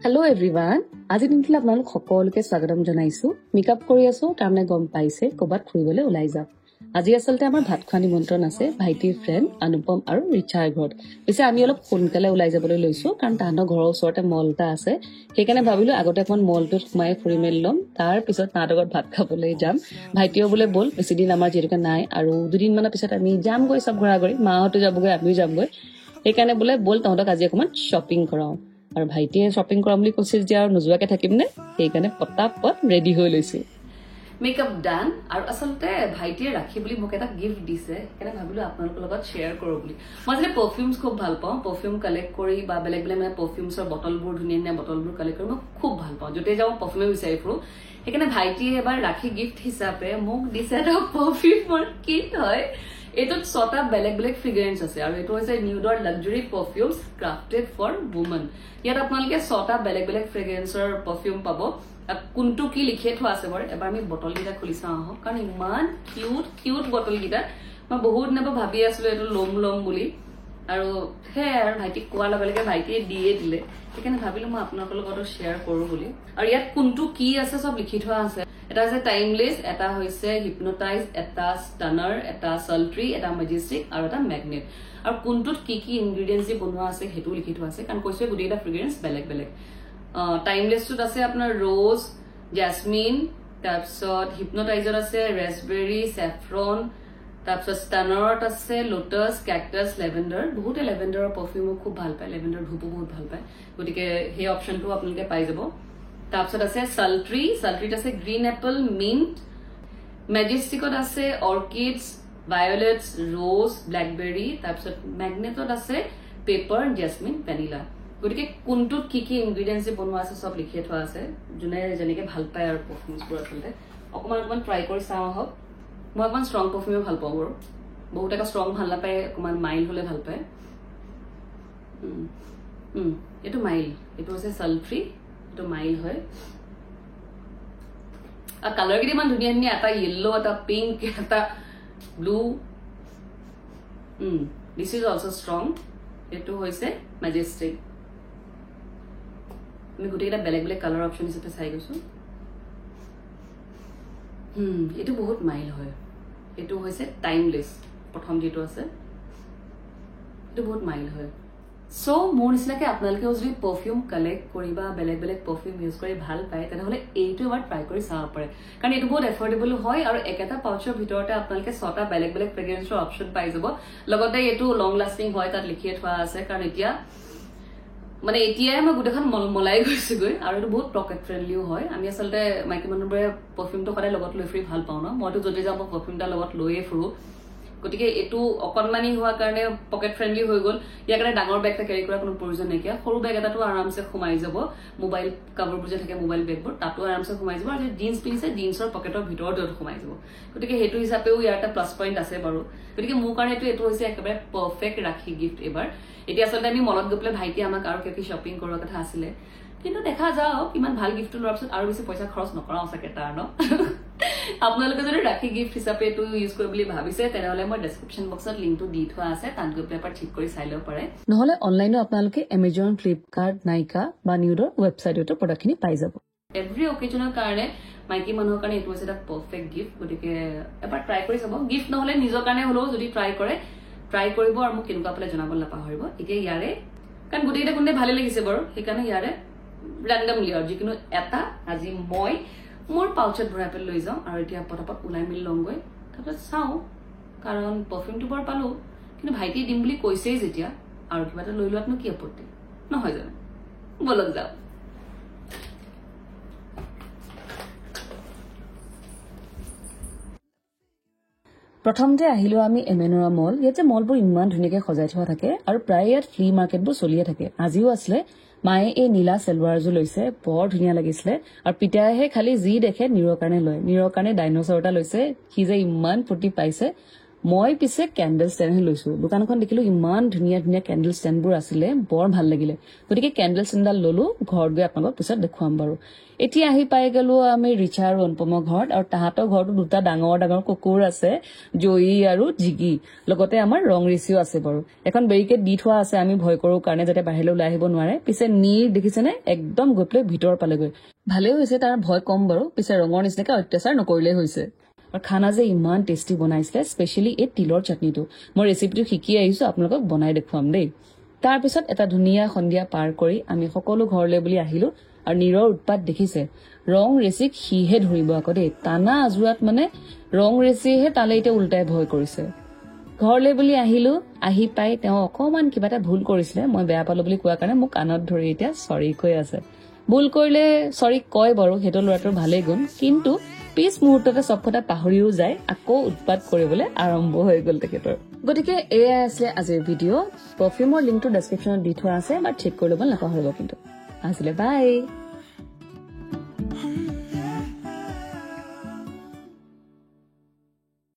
Hello everyone. আজি দিনটোলৈ আপোনালোক সকলোকে স্বাগতম জনাইছো। মেকআপ কৰি আছো তাৰমানে গম পাইছে ক'বাত ফুৰিবলৈ ওলাই যাম। আজি আসলতে আমাৰ ভাত খোৱা নিমন্ত্ৰণ আছে ভাইটিৰ ফ্ৰেণ্ড অনুপম আৰু ৰিচাৰ ঘৰত। পিছে আমি অলপ সোনকালে ওলাই যাবলৈ লৈছো কাৰণ তাহাঁতৰ ঘৰৰ ওচৰতে মল এটা আছে। সেইকাৰণে ভাবিলো আগতে এখন মলটোত সোমাই ফুৰি মেলি ল'ম, তাৰ পিছত তাহাঁতৰ ঘৰত ভাত খাবলৈ যাম। ভাইটিও বোলে বল, বেছিদিন আমাৰ যিহেতুকে নাই আৰু দুদিনমানৰ পিছত আমি যামগৈ চব ঘৰাঘৰি, মাহঁতো যাবগৈ আমিও যামগৈ। সেইকাৰণে বোলে বল তহঁতক আজি অকণমান শ্বপিং কৰাওঁ। আৰু ভাইটিয়ে শ্বপিং কৰাম বুলি কৈছিল যে আৰু নোযোৱাকে থাকিম নে, সেইকাৰণে পটাপট ৰেডি হৈ লৈছো। মেকআপ ডান। আৰু আচলতে ভাইটিয়ে ৰাখি বুলি মোক এটা গিফ্ট দিছে, সেইকাৰণে ভাবিলো আপোনালোকৰ লগত শ্বেয়াৰ কৰো বুলি। মই আজিকালি পাৰফিউমছ খুব ভাল পাওঁ, পাৰফিউম কালেক্ট কৰি বা বেলেগ বেলেগ মানে পাৰফিউমছৰ বটলবোৰ ধুনীয়া ধুনীয়া বটলবোৰ কালেক্ট কৰি মই খুব ভাল পাওঁ। য'তে যাওঁ পাৰফিউমে বিচাৰি ফুৰো। সেইকাৰণে ভাইটিয়ে এবাৰ ৰাখি গিফ্ট হিচাপে মোক দিছে এটা পাৰফিউমৰ কিট হয়। এইটোত 6টা বেলেগ বেলেগ ফ্ৰেগ্ৰেন্স আছে আৰু এইটো হৈছে নিউডৰ লাক্সাৰী পাৰফিউমছ ক্ৰাফটেড ফৰ ৱুমেন। ইয়াত আপোনালোকে 6টা বেলেগ বেলেগ ফ্ৰেগ্ৰেন্সৰ পাৰফিউম পাব। কোনটো কি লিখি থোৱা আছে বাৰু এবাৰ আমি বটল কেইটা খুলি চাওঁ আহক, কাৰণ ইমান কিউট কিউট বটল কেইটা। মই বহুত দিনৰ পৰা ভাবি আছিলো এইটো ল'ম বুলি, আৰু সেয়াই আৰু ভাইটিক কোৱাৰ লগে লগে ভাইটিয়ে দিয়ে দিলে। সেইকাৰণে ভাবিলো মই আপোনালোকৰ লগত শ্বেয়াৰ কৰো বুলি। আৰু ইয়াত কোনটো কি আছে চব লিখি থোৱা আছে। এটা হৈছে টাইমলেছ, এটা হৈছে হিপনোটাইজ, এটা ষ্টানাৰ, এটা চল্ট্ৰি, এটা মেজেষ্টিক আৰু এটা মেগনেট। আৰু কোনটোত কি কি ইনগ্ৰিডিয়েণ্টছ দি বনোৱা আছে সেইটো লিখি থোৱা আছে, কাৰণ কৈছে গোটেইকেইটা ফ্ৰেগ্ৰেন্স বেলেগ বেলেগ। টাইমলেছটোত আছে আপোনাৰ ৰ'জ, জেচমিন, তাৰপিছত হিপনোটাইজত আছে ৰেছবেৰী, চেফ্ৰন, তাৰপিছত ষ্টানাৰত আছে লোটাছ, কেকটাছ, লেভেণ্ডাৰ। বহুতে লেভেণ্ডাৰৰ পাৰফিউমো খুব ভাল পায়, লেভেণ্ডাৰ ধূপো বহুত ভাল পায়, গতিকে সেই অপশ্যনটো আপোনালোকে পাই যাব। তাৰপিছত আছে চল্ট্ৰি, চল্ট্ৰিত আছে গ্ৰীণ এপল, মিণ্ট। মেজেষ্টিকত আছে অৰ্কিডছ, ভায়লেটছ, ৰ'জ, ব্লেকবেৰী। তাৰপিছত মেগনেটত আছে পেপাৰ, জেচমিন, ভেনিলা। গতিকে কোনটোত কি কি ইনগ্ৰিডিয়েণ্টছ বনোৱা আছে চব লিখি থোৱা আছে, যোনে যেনেকে ভাল পায় আৰু পাৰফিউমছবোৰ। আচলতে অকণমান ট্ৰাই কৰি চাওঁ আহক। মই অকণমান ষ্ট্ৰং পাৰফিউমে ভাল পাওঁ বাৰু, বহুত এটা ষ্ট্ৰং ভাল নাপায়, অকণমান মাইল্ড হলে ভাল পায়। এইটো মাইল্ড, এইটো হৈছে চল্ট্ৰি, এইটো মাইল্ড হয়। আৰু কালাৰ কেইটা ইমান ধুনীয়া ধুনীয়া, এটা য়েল্লো, এটা পিংক, এটা blue. This is also strong. এইটো হৈছে মেজেষ্টিক। আমি গোটেইকেইটা বেলেগ বেলেগ কালাৰ অপশ্যন হিচাপে চাই গৈছো। এইটো বহুত মাইল্ড হয়। এইটো হৈছে টাইমলেছ, প্ৰথম যিটো আছে এইটো বহুত মাইল্ড হয়। চ' মোৰ নিচিনাকে আপোনালোকেও যদি পাৰফিউম কালেক্ট কৰি বা বেলেগ বেলেগ পাৰফিউম ইউজ কৰি ভাল পায়, তেনেহ'লে এইটো এবাৰ ট্ৰাই কৰি চাব পাৰে, কাৰণ এইটো বহুত এফৰ্ডেবল হয় আৰু একেটা পাউচৰ ভিতৰতে আপোনালোকে 6টা বেলেগ বেলেগ ফ্ৰেগ্ৰেন্সৰ অপশ্যন পাই যাব। লগতে এইটো লং লাষ্টিং হয়, তাত লিখিয়ে থোৱা আছে, কাৰণ এতিয়াই মই গোটেইখন মলাই গৈছোগৈ। আৰু এইটো বহুত পকেট ফ্ৰেণ্ডলিও হয়। আমি আচলতে মাইকী মানুহবোৰে পাৰফিউমটো সদায় লগত লৈ ফুৰি ভাল পাওঁ ন, মইতো য'তে যাওঁ মই পাৰফিউম এটা লগত লৈয়ে ফুৰো। গতিকে এইটো অকণমানি হোৱাৰ কাৰণে পকেট ফ্ৰেণ্ডলি হৈ গ'ল। ইয়াৰ কাৰণে ডাঙৰ বেগ এটা কেৰি কৰাৰ কোনো প্ৰয়োজন নাইকিয়া। সৰু বেগ এটাতো আৰামছে সোমাই যাব, মোবাইল কাভাৰবোৰ যে থাকে মোবাইল বেগবোৰ তাতো আৰামছে সোমাই যাব, আৰু যদি জিন্স পিন্ধিছে জিন্সৰ পকেটৰ ভিতৰতো সোমাই যাব। গতিকে সেইটো হিচাপেও ইয়াৰ এটা প্লাছ পইণ্ট আছে বাৰু। গতিকে মোৰ কাৰণে এইটো হৈছে একেবাৰে পাৰফেক্ট ৰাখি গিফ্ট এইবাৰ। এতিয়া আচলতে আমি মলত গৈ পেলাই ভাইটিয়ে আমাক আৰু কি শ্বপিং কৰাৰ কথা আছিলে, কিন্তু দেখা যাওক ইমান ভাল গিফ্টটো লোৱাৰ পিছত আৰু বেছি পইচা খৰচ নকৰাও চাগে তাৰ ন। আপোনালোকে যদি ৰাখি গিফ্ট হিচাপে এইটো ইউজ কৰিম বুলি ভাবিছে, তেনেহ'লে মই ডেছক্ৰিপশ্যন বক্সত লিংকটো দি থোৱা আছে, তাত গৈ পেলাই ঠিক কৰি চাই ল'ব পাৰে। নহ'লে অনলাইনো আপোনালোকে এমেজন, ফ্লিপকাৰ্ট, নাইকা বা নিউডৰ ৱেবছাইটতো প্ৰডাক্টখিনি পাই যাব। এভৰি অকেজনৰ কাৰণে মাইকী মানুহৰ কাৰণে এইটো হৈছে এটা পাৰফেক্ট গিফ্ট। গতিকে এবাৰ ট্ৰাই কৰি চাব। গিফ্ট নহ'লে নিজৰ কাৰণে হ'লেও যদি ট্ৰাই কৰিব আৰু মোক কেনেকুৱা পালে জনাবলৈ নাপাহৰিব। এতিয়া ইয়াৰে কাৰণ গোটেইকেইটা কোনতে ভালে লাগিছে বাৰু, সেইকাৰণে ইয়াৰে ৰেণ্ডমলি আৰু যিকোনো এটা আজি মই মোৰ পাউচত ভৰাই পেলাই লৈ যাওঁ। আৰু এতিয়া পটাপট ওলাই মেলি লওঁগৈ, তাৰপিছত চাওঁ, কাৰণ পাৰফিউমটো বাৰু পালো, কিন্তু ভাইটিয়ে দিম বুলি কৈছেই যেতিয়া আৰু কিবা এটা লৈ লোৱাতনো কি আপত্তি নহয় জানো। বলক যাওঁ। প্ৰথমতে আহিলো আমি এমেনৰা মল। ইয়াত যে মলবোৰ ইমান ধুনীয়াকে সজাই থোৱা থাকে আৰু প্ৰায় ইয়াত ফ্লি মাৰ্কেটবোৰ চলিয়ে থাকে। আজিও আছিলে। মায়ে এই নীলা চেলৱাৰযোৰ লৈছে, বৰ ধুনীয়া লাগিছিলে। আৰু পিতাইহে খালি যি দেখে নিৰৰ কাৰণে লয়। নিৰৰ কাৰণে ডাইন'ছৰ এটা লৈছে, সি যে ইমান ফূৰ্তি পাইছে। মই পিছে কেণ্ডেল ষ্টেণ্ডহে লৈছো দোকানখন দেখিলো ইমান ধুনীয়া ধুনীয়া কেণ্ডেল ষ্টেণ্ডবোৰ আছিলে বৰ ভাল লাগিলে গতিকে কেণ্ডেল ষ্টেণ্ডডাল ললো ঘৰত গৈ আপোনালোকক পিছত দেখুৱাম বাৰু এতিয়া আহি পাই গলো আমি ৰিচা আৰু অনুপমৰ ঘৰত আৰু তাহাঁতৰ ঘৰতো দুটা ডাঙৰ ডাঙৰ কুকুৰ আছে জয়ী আৰু জিগি লগতে আমাৰ ৰং ৰেচিও আছে বাৰু এখন বেৰিকেড দি থোৱা আছে আমি ভয় কৰো কাৰণে যাতে বাহিৰলৈ ওলাই আহিব নোৱাৰে পিছে নীৰ দেখিছেনে একদম গৈ পেলাই ভিতৰ পালেগৈ ভালেই হৈছে তাৰ ভয় কম বাৰু পিছে ৰঙৰ নিচিনাকে অত্যাচাৰ নকৰিলেই হৈছে আৰু খানা যে ইমান টেষ্টি বনাইছিলে স্পেচিয়েলি এই তিলৰ চাটনিটো মই ৰেচিপিটো শিকি আহিছো আপোনালোকক বনাই দেখুৱাম দেই তাৰপিছত এটা ধুনীয়া সন্ধিয়া পাৰ কৰি আমি সকলো ঘৰলৈ বুলি আহিলো আৰু নীৰৰ উৎপাত দেখিছে ৰং ৰেচিক সিহে ধৰিব আকৌ দেই টানা আজোৰাত মানে ৰং ৰেচিহে তালে এতিয়া উল্টাই ভয় কৰিছে ঘৰলৈ বুলি আহিলো আহি পাই তেওঁ অকমান কিবা এটা ভুল কৰিছিলে মই বেয়া পালো বুলি কোৱা কাৰণে মোক কাণত ধৰি এতিয়া চৰি কৈ আছে ভুল কৰিলে চৰি কয় বাৰু সেইটো ল'ৰাটোৰ ভালেই গুণ কিন্তু পিছ মুহূৰ্ততে চব কথা পাহৰিও যায় আকৌ উৎপাত কৰিবলৈ আৰম্ভ হৈ গল তেখেতৰ গতিকে এয়াই আছিলে আজিৰ ভিডিঅ' পাৰফিউমৰ লিংকটো ডেছক্ৰিপশ্যনত দি থোৱা আছে বা চেক কৰি ল'ব নাপাহৰিব কিন্তু আজিলে বাই